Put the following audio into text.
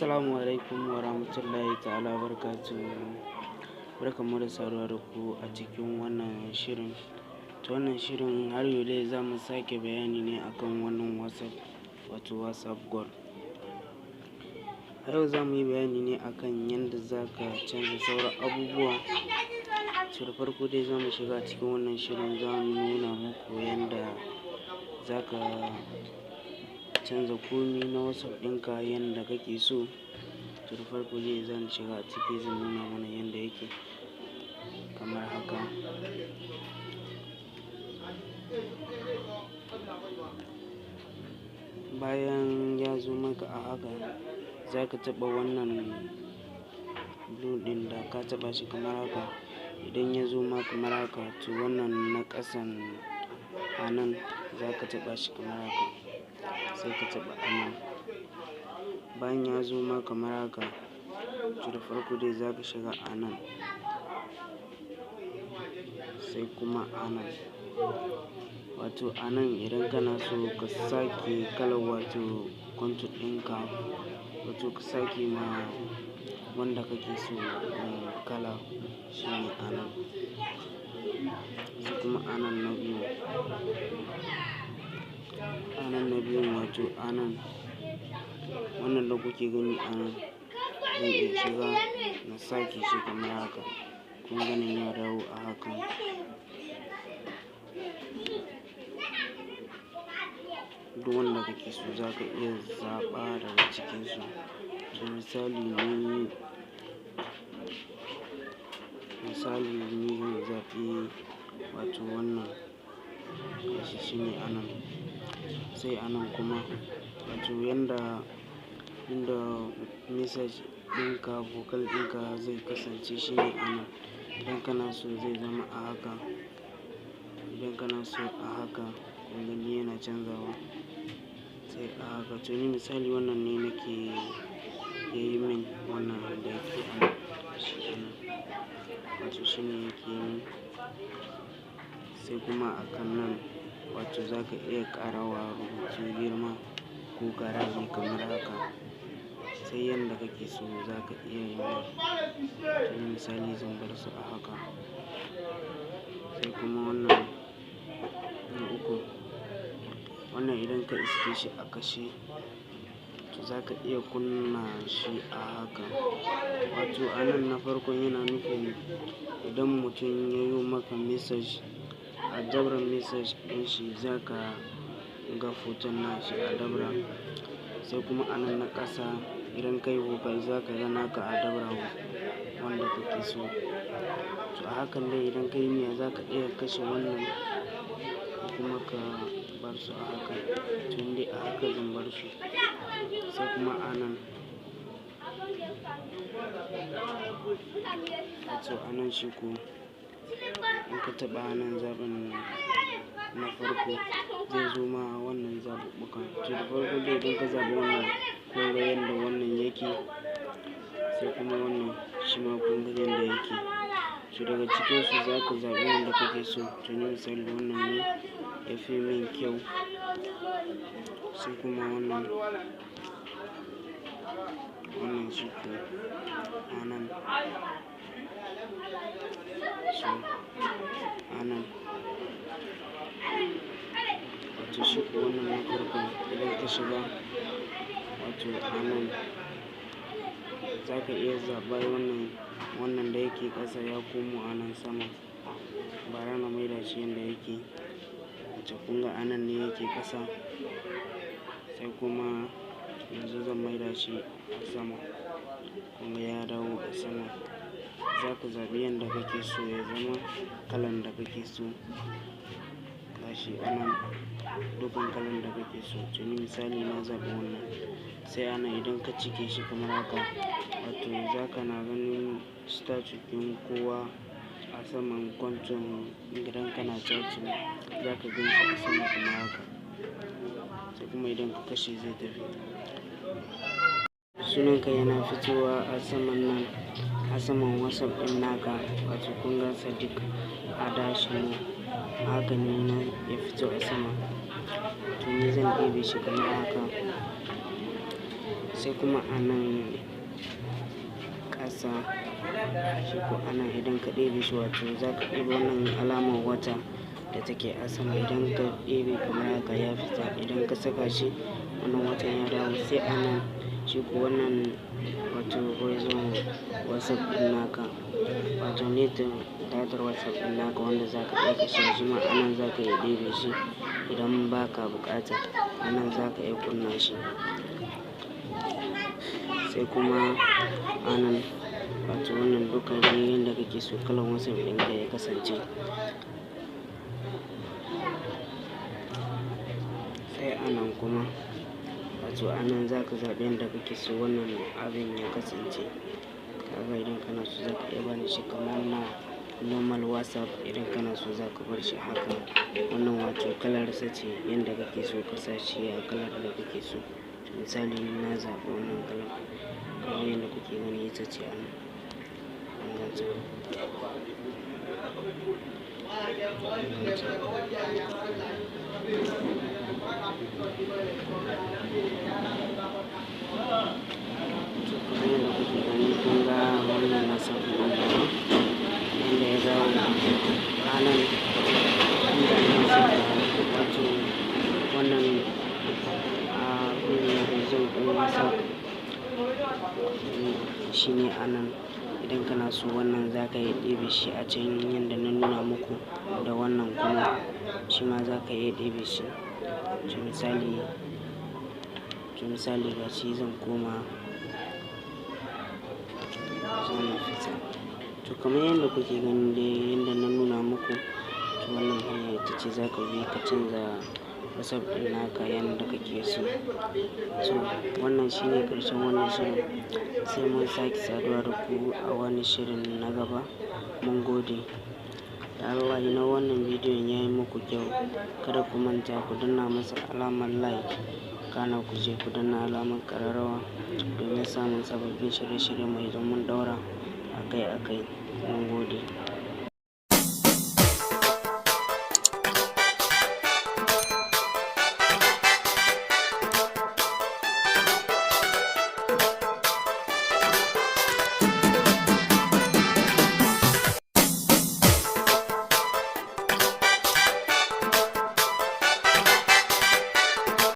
Assalamu alaikum wa rahmatullahi ta'ala barkatuhu. Barkanmu da saduwa da ku a cikin wannan shirin. Wannan shirin har yau dai za mu sake bayani ne akan wannan WhatsApp goal. A yau za mu yi bayani ne akan yadda za ka canza sauran abubuwa. Da farko dai za mu shiga cikin wannan shirin, za mu nuna muku yadda za ka canza komi na WhatsApp ɗinka yadda kake so. Da farko dai zan shiga ciki, zan nuna mana yadda yake kamar haka. Bayan ya zo maka a haka, za ka taɓa wannan blue ɗin, da ka taɓa shi kamar haka. Idan ya zo maka kamar haka, to wannan na ƙasan a nan za ka taɓa shi kamar haka, sai ka taɓa a nan. Bayan ya zo maka kamar haka, to da farko dai za ka shiga a nan, sai kuma a nan. Wato a nan idan kana so ka sake kalar contour ɗinka, wato ka sake ma wanda kake so kala, shi ne a nan. Sai kuma a nan na biyu, wato a nan wannan da kuke gani a nan, zan iya shiga na sake shi kamar haka. Kun ganin ya dawo a hakan. Duk wanda kake so za ka iya zaɓa daga cikinsu. Misali ni zan zaɓi wato wannan, shi ne a nan. Sai a nan kuma, wato inda message ɗinka, vocal ɗinka zai kasance, shi ne a nan. Idan kana so zai zama a haka, idan kana so a haka, kun gani yana canzawa, sai a haka. To ni misali wannan ne nake yi min wannan da yake a nan, shi a nan, wato shi ne yake yi. Sai kuma a kan nan, wato za ka iya ƙarawa rubutu girma ko ka rage kamar haka, sai yadda kake so za ka iya yi. To ni misali zan bar su a haka. Sai kuma wannan na uku, wannan idan ka iske shi a kashe, to za ka iya kunna shi a haka. Wato a nan na farkon yana nufin idan mutum ya yi maka message, a dabran message ɗin shi za ka ga hoton nashi a dabra. Sai kuma a nan na ƙasa, idan ka yi vocal za ka ga naka a dabra wanda kake so. To a hakan dai idan ka yi niyya za ka iya kashe wannan kuma ka bar su a haka. To ni dai a haka zan bar su. Sai kuma a nan, wato a nan shi ko in ka taɓa a nan zaɓin na farko, zai zo ma wannan zaɓuɓɓukan. To da farko dai idan ka zaɓi wannan, kun ga yadda wannan yake. Sai kuma wannan shi ma kun ga yadda yake. To daga cikinsu za ka zaɓi wanda kake so. To ni misali wannan ne ya fi min kyau. Sai kuma wannan shi ko a nan, shi a nan. Wato shi ko wannan na farko idan ka shiga, wato a nan za ka iya zaɓa wannan da yake ƙasa ya komo a nan sama. Bara na maida shi yadda yake. Wato kun ga a nan ne yake ƙasa. Sai kuma yanzu zan maida shi a sama. Kun ga ya dawo a sama. Za ka zaɓi yadda kake so ya zama, kalan da kake so. Gashi a nan, dukkan kalan da kake so. To ni misali na zaɓi wannan. Sai a nan idan ka cike shi kamar haka, wato za ka na ganin statue ɗin kowa a saman contour. Idan kana chatting za ka gan shi a sama kamar haka. Sai kuma idan ka kashe zai tafi. Sunanka yana fitowa a saman nan, a saman WhatsApp ɗin naka. Wato kun ga Sadiq Adashimu, haka ne ya fito a sama. To ni zan ɗebe shi kamar haka. sai kuma a nan ƙasa shi ko a nan idan ka ɗebe shi wato za ka ɗebe wannan alamar wata da take a sama, idan ka ɗebe kamar haka ya fita, idan ka saka shi wannan watan ya dawo. Sai a nan shi ko wannan wato horizon WhatsApp ɗin naka, wato datar WhatsApp ɗin naka wanda za ka ɗauka shi ma a nan za ka iya ɗebe shi idan ba ka buƙata, a nan za ka iya kunna shi. Sai kuma a nan wato wannan duka ne yadda kake so kalan WhatsApp ɗinka ya kasance. Sai a nan kuma wato a nan za ka zaɓi yadda kake so wannan abin ya kasance. Kaga idan kana so za ka iya bani shi kamar na normal WhatsApp, idan kana so za ka bar shi haka. Wannan wato kalarsa ce yadda kake so ka sa shi a kalar da kake so. Misali ni na zaɓi wannan kalar kamar yadda kuke gani ita ce a nan. Kun ga wannan WhatsApp ɗin yadda ya dawo a nan inda ake saka wato wannan horizon ɗin WhatsApp shi ne a nan. Idan kana so wannan za ka iya ɗebe shi a can yadda na nuna muku, da wannan kuma shi ma za ka iya ɗebe shi. misali ga shi zan koma zan fita. To kamar yadda kuke gani dai yadda na nuna muku, to wannan hanya ita ce za ka bi ka canza WhatsApp ɗin naka yadda kake so. To wannan shine ƙarshen wannan shirin, sai mun sake saduwa da ku a wani shirin na gaba. Mun gode. Da Allah idan wannan bidiyon ya yi muku kyau, kada ku manta ku danna masa alamar like, kana ku je ku danna alamar ƙararrawa domin samun sababbin shirye-shirye mai mun ɗaura akai-akai. Mun gode.